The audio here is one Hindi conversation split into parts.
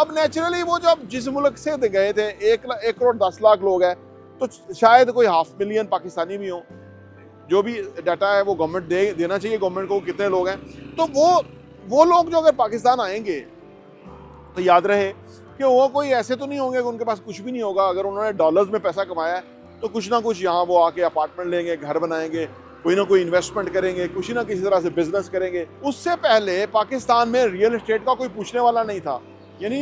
अब नेचुरली वो जब जिस मुल्क से गए थे 1 करोड़ 10 लाख लोग हैं, तो शायद कोई 500,000 पाकिस्तानी भी हो। जो भी डाटा है वो गवर्नमेंट देना चाहिए गवर्नमेंट को कितने लोग हैं। तो वो लोग जो अगर पाकिस्तान आएंगे तो याद रहे कि वो कोई ऐसे तो नहीं होंगे कि उनके पास कुछ भी नहीं होगा। अगर उन्होंने डॉलर्स में पैसा कमाया है तो कुछ ना कुछ यहाँ वो आके अपार्टमेंट लेंगे, घर बनाएंगे, कोई ना कोई इन्वेस्टमेंट करेंगे, कुछ ना किसी तरह से बिजनेस करेंगे। उससे पहले पाकिस्तान में रियल एस्टेट का कोई पूछने वाला नहीं था, यानी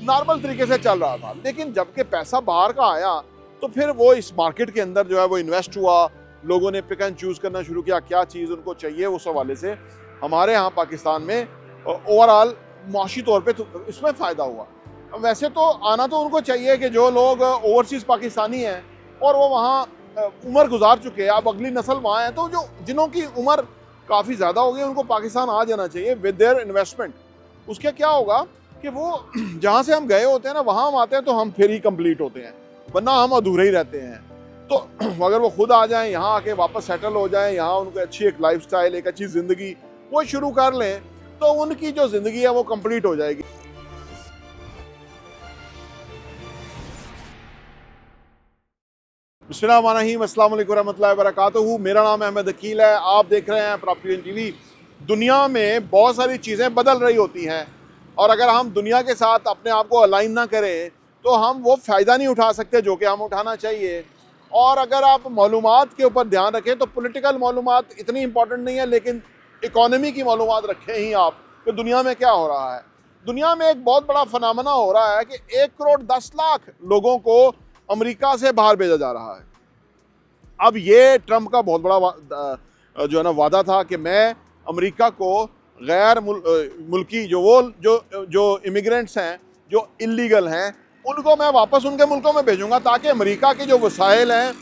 नॉर्मल तरीके से चल रहा था। लेकिन जबकि पैसा बाहर का आया तो फिर वो इस मार्केट के अंदर जो है वो इन्वेस्ट हुआ, लोगों ने पिक एंड चूज करना शुरू किया क्या चीज़ उनको चाहिए। उस हवाले से हमारे यहाँ पाकिस्तान में ओवरऑल माशी तौर पे तो इसमें फ़ायदा हुआ। वैसे तो आना तो उनको चाहिए कि जो लोग ओवरसीज़ पाकिस्तानी हैं और वो वहाँ उम्र गुजार चुके हैं, अब अगली नस्ल वहाँ है, तो जो जिन्हों की उम्र काफ़ी ज़्यादा हो गई उनको पाकिस्तान आ जाना चाहिए विद देयर इन्वेस्टमेंट। उसके क्या होगा कि वो जहाँ से हम गए होते हैं ना वहाँ हम आते हैं तो हम फिर ही कंप्लीट होते हैं, वरना हम अधूरे ही रहते हैं। तो अगर वो खुद आ जाएं, यहाँ आके वापस सेटल हो जाएं, यहाँ उनको अच्छी एक लाइफस्टाइल, एक अच्छी ज़िंदगी वो शुरू कर लें, तो उनकी जो ज़िंदगी है वो कंप्लीट हो जाएगी। बिस्मिल्लाहिर्रहमानिर्रहीम, अस्सलाम वालेकुम रहमतुल्लाहि व बरकातहू। मेरा नाम अहमद अकील है, आप देख रहे हैं प्रॉपर्टी टीवी। दुनिया में बहुत सारी चीज़ें बदल रही होती हैं और अगर हम दुनिया के साथ अपने आप को अलाइन ना करें तो हम वो फ़ायदा नहीं उठा सकते जो कि हम उठाना चाहिए। और अगर आप मालूमात के ऊपर ध्यान रखें तो पॉलिटिकल मालूमात इतनी इंपॉर्टेंट नहीं है, लेकिन इकोनॉमी की मालूमात रखें ही आप कि दुनिया में क्या हो रहा है। दुनिया में एक बहुत बड़ा फनामना हो रहा है कि 1 करोड़ 10 लाख लोगों को अमेरिका से बाहर भेजा जा रहा है। अब ये ट्रंप का बहुत बड़ा जो है ना वादा था कि मैं अमेरिका को गैर मुल्की जो इमिग्रेंट्स हैं, जो इलीगल हैं, उनको मैं वापस उनके मुल्कों में भेजूंगा ताकि अमेरिका के जो वसाइल हैं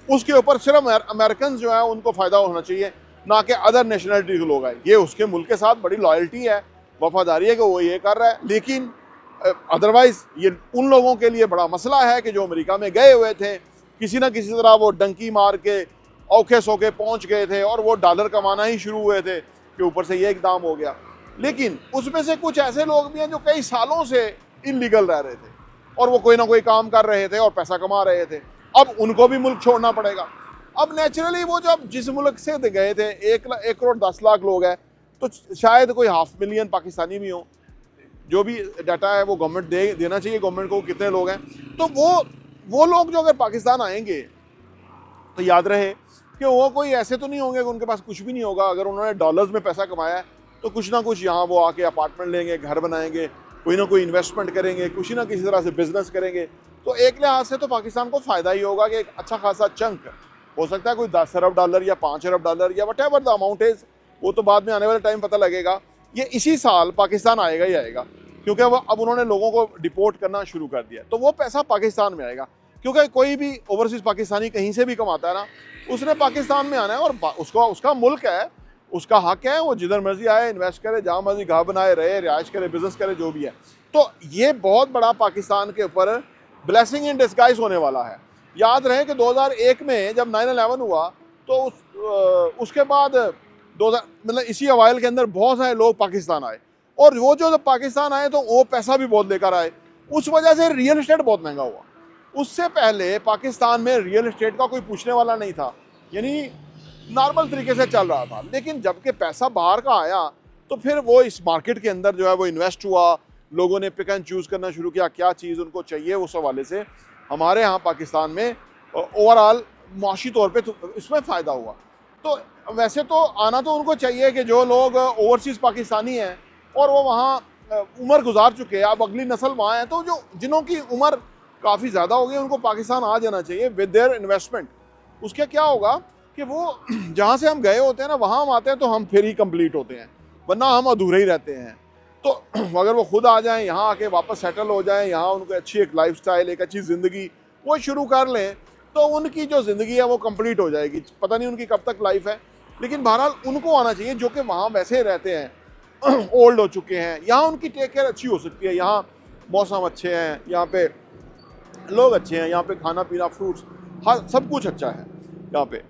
उसके ऊपर सिर्फ अमेरिकन जो है उनको फ़ायदा होना चाहिए, ना कि अदर नेशनलिटी के लोग आए। ये उसके मुल्क के साथ बड़ी लॉयल्टी है, वफादारी है कि वो ये कर रहा है। लेकिन अदरवाइज़ ये उन लोगों के लिए बड़ा मसला है कि जो अमेरिका में गए हुए थे, किसी ना किसी तरह वो डंकी मार के औखे सौखे पहुंच गए थे और वो डॉलर कमाना ही शुरू हुए थे कि ऊपर से ये इकदाम हो गया। लेकिन उसमें से कुछ ऐसे लोग भी हैं जो कई सालों से इलीगल रह रहे थे और वो कोई ना कोई काम कर रहे थे और पैसा कमा रहे थे। अब उनको भी मुल्क छोड़ना पड़ेगा। अब नेचुरली वो जब जिस मुल्क से गए थे 1 करोड़ 10 लाख लोग हैं, तो शायद कोई 500,000 पाकिस्तानी भी हो। जो भी डाटा है वो गवर्नमेंट देना चाहिए गवर्नमेंट को कितने लोग हैं। तो वो लोग जो अगर पाकिस्तान आएंगे तो याद रहे कि वो कोई ऐसे तो नहीं होंगे कि उनके पास कुछ भी नहीं होगा। अगर उन्होंने डॉलर्स में पैसा कमाया है तो कुछ ना कुछ यहाँ वो आके अपार्टमेंट लेंगे, घर बनाएंगे, कोई ना कोई इन्वेस्टमेंट करेंगे, कुछ ना किसी तरह से बिजनेस करेंगे। तो एक लिहाज से तो पाकिस्तान को फ़ायदा ही होगा कि एक अच्छा खासा चंक हो सकता है, कोई 10 अरब डॉलर या 5 अरब डॉलर या what ever the amount is, वो तो बाद में आने वाले टाइम पता लगेगा। ये इसी साल पाकिस्तान आएगा ही आएगा, क्योंकि अब उन्होंने लोगों को डिपोर्ट करना शुरू कर दिया, तो वो पैसा पाकिस्तान में आएगा। क्योंकि कोई भी ओवरसीज़ पाकिस्तानी कहीं से भी कमाता है ना, उसने पाकिस्तान में आना है और उसका मुल्क है, उसका हक है, वो जिधर मर्जी आए, इन्वेस्ट करे, जहाँ मर्जी घर बनाए, रहे, रिहाइश करे, बिजनेस करे, जो भी है। तो ये बहुत बड़ा पाकिस्तान के ऊपर ब्लेसिंग इन डिस्गाइज होने वाला है। याद रहे कि 2001 में जब 9/11 हुआ तो उसके बाद मतलब इसी अवाइल के अंदर बहुत सारे लोग पाकिस्तान आए और वो जो पाकिस्तान आए तो वो पैसा भी बहुत लेकर आए। उस वजह से रियल एस्टेट बहुत महंगा हुआ। उससे पहले पाकिस्तान में रियल एस्टेट का कोई पूछने वाला नहीं था, यानी नॉर्मल तरीके से चल रहा था। लेकिन जबकि पैसा बाहर का आया तो फिर वो इस मार्केट के अंदर जो है वो इन्वेस्ट हुआ, लोगों ने पिक एंड चूज़ करना शुरू किया क्या चीज़ उनको चाहिए। उस हवाले से हमारे यहाँ पाकिस्तान में ओवरऑल माशी तौर पे तो इसमें फ़ायदा हुआ। तो वैसे तो आना तो उनको चाहिए कि जो लोग ओवरसीज़ पाकिस्तानी हैं और वो वहाँ उम्र गुजार चुके हैं, अब अगली नस्ल वहाँ है, तो जो जिन्हों की उम्र काफ़ी ज़्यादा हो गई उनको पाकिस्तान आ जाना चाहिए विद देयर इन्वेस्टमेंट। उसके क्या होगा कि वो जहाँ से हम गए होते हैं ना वहाँ हम आते हैं तो हम फिर ही कंप्लीट होते हैं, वरना हम अधूरे ही रहते हैं। तो अगर वो खुद आ जाएं, यहाँ आके वापस सेटल हो जाएं, यहाँ उनको अच्छी एक लाइफस्टाइल, एक अच्छी ज़िंदगी वो शुरू कर लें, तो उनकी जो ज़िंदगी है वो कंप्लीट हो जाएगी। पता नहीं उनकी कब तक लाइफ है, लेकिन बहरहाल उनको आना चाहिए जो कि वहाँ वैसे रहते हैं, ओल्ड हो चुके हैं। यहाँ उनकी टेक केयर अच्छी हो सकती है, यहाँ मौसम अच्छे हैं, यहाँ पे लोग अच्छे हैं, यहाँ पे खाना पीना, फ्रूट्स, हर सब कुछ अच्छा है। यहाँ पे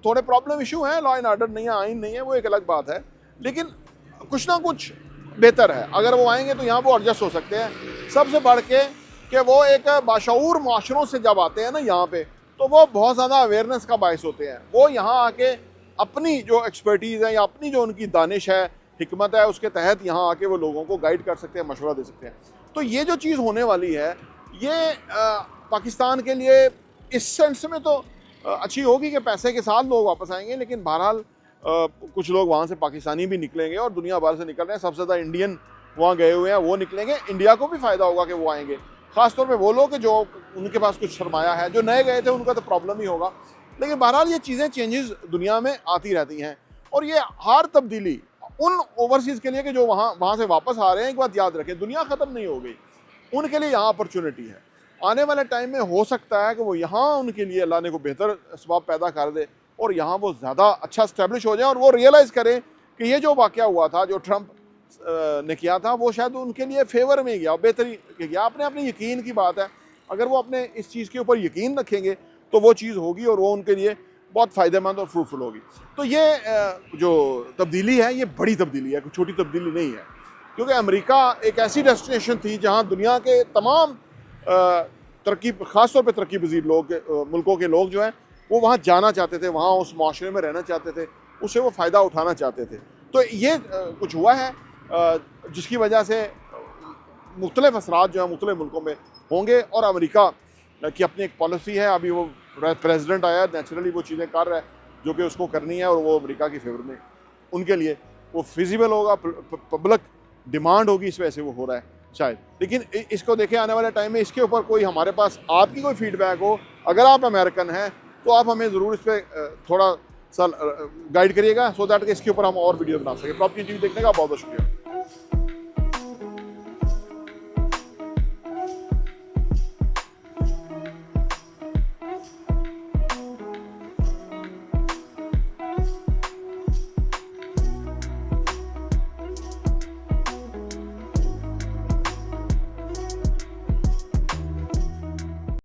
थोड़े प्रॉब्लम इशू हैं, लॉ एंड ऑर्डर नहीं है, आइन नहीं है, वो एक अलग बात है, लेकिन कुछ ना कुछ बेहतर है। अगर वो आएंगे तो यहाँ वो एडजस्ट हो सकते हैं। सबसे बढ़ के कि वो एक बाशऊर माशरों से जब आते हैं ना यहाँ पे, तो वो बहुत ज़्यादा अवेयरनेस का बायस होते हैं। वो यहाँ आके अपनी जो एक्सपर्टीज़ है या अपनी जो उनकी दानिश है, हिकमत है, उसके तहत यहाँ आके वो लोगों को गाइड कर सकते हैं, मशवरा दे सकते हैं। तो ये जो चीज़ होने वाली है ये पाकिस्तान के लिए इस सेंस में तो अच्छी होगी कि पैसे के साथ लोग वापस आएंगे, लेकिन बहरहाल कुछ लोग वहाँ से पाकिस्तानी भी निकलेंगे और दुनिया भर से निकल रहे हैं। सबसे ज़्यादा इंडियन वहाँ गए हुए हैं, वो निकलेंगे। इंडिया को भी फ़ायदा होगा कि वो आएंगे, ख़ासतौर पे वो लोग जो उनके पास कुछ सरमाया है। जो नए गए थे उनका तो प्रॉब्लम ही होगा, लेकिन बहरहाल ये चीज़ें चेंजेस दुनिया में आती रहती हैं। और ये हर तब्दीली उन ओवरसीज़ के लिए कि जो वहाँ से वापस आ रहे हैं, एक बात याद रखें, दुनिया ख़त्म नहीं हो गई, उनके लिए यहाँ अपॉर्चुनिटी है। आने वाले टाइम में हो सकता है कि वो यहाँ उनके लिए अल्लाह ने को बेहतर असबाब पैदा कर दे और यहाँ वो ज़्यादा अच्छा स्टैब्लिश हो जाए और वो रियलाइज़ करें कि ये जो वाक़या हुआ था, जो ट्रंप ने किया था, वो शायद उनके लिए फेवर में गया, बेहतरी गया। अपने यकीन की बात है, अगर वो अपने इस चीज़ के ऊपर यकीन रखेंगे तो वो चीज़ होगी और वो उनके लिए बहुत फ़ायदेमंद और फ्रूटफुल होगी। तो ये जो तब्दीली है ये बड़ी तब्दीली है, कोई छोटी तब्दीली नहीं है, क्योंकि अमेरिका एक ऐसी डेस्टिनेशन थी जहाँ दुनिया के तमाम तरक्की, ख़ासतौर पर तरक्की पजीर लोग, मुल्कों के लोग जो हैं वो वहाँ जाना चाहते थे, वहाँ उस माशरे में रहना चाहते थे, उससे वो फ़ायदा उठाना चाहते थे। तो ये कुछ हुआ है जिसकी वजह से मुख्तलिफ असरात जो हैं मुख्तलिफ मुल्कों में होंगे। और अमेरिका की अपनी एक पॉलिसी है, अभी वो प्रेसिडेंट आया, नेचुरली वो चीज़ें कर रहा है जो कि उसको करनी है और वो अमेरिका की फेवर में, उनके लिए वो फिजिबल होगा, पब्लिक डिमांड होगी, इस वजह से वो हो रहा है शायद। लेकिन इसको देखें आने वाले टाइम में, इसके ऊपर कोई हमारे पास आपकी कोई फीडबैक हो, अगर आप अमेरिकन हैं तो आप हमें ज़रूर इस पर थोड़ा सा गाइड करिएगा, सो दैट कि इसके ऊपर हम और वीडियो बना सकें। प्रॉपर्टी टीवी देखने का बहुत बहुत शुक्रिया।